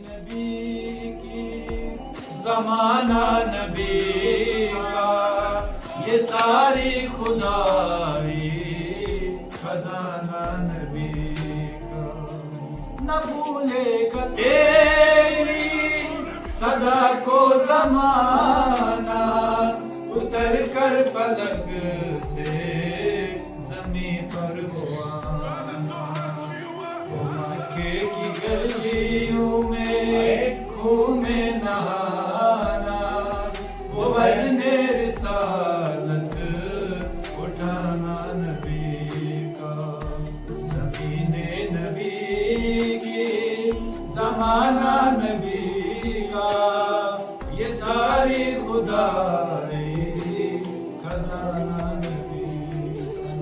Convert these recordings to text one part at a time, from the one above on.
نبی کی زمانہ نبی کا یہ ساری خدائی خزانہ نبی کا نہ بھولے گا تیری صدا کو زمانہ اتر کر فلک سے زمین پر ہوا مکے کی گلیوں میں خون میں نہانا وہ وزن رسالت اٹھانا نبی کا زمین نبی کی زمانہ نبی کا یہ ساری خدائی خزانہ نبی کا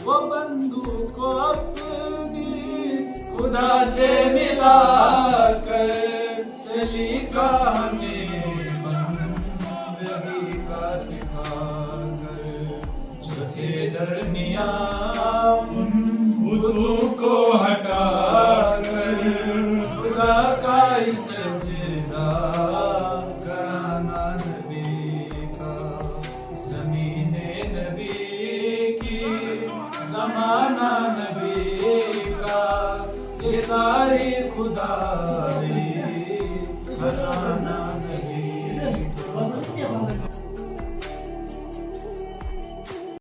وہ بندوق کو اپنی خدا سے ملا کر سلیقہ ہمیں بندگی کا سکھا کر جو تھے درمیان بتوں کو ہٹا کر خدا کا سجدہ کرانا نبی کا زمین نبی کی زمانہ نبی کا یہ ساری خدائی خزانہ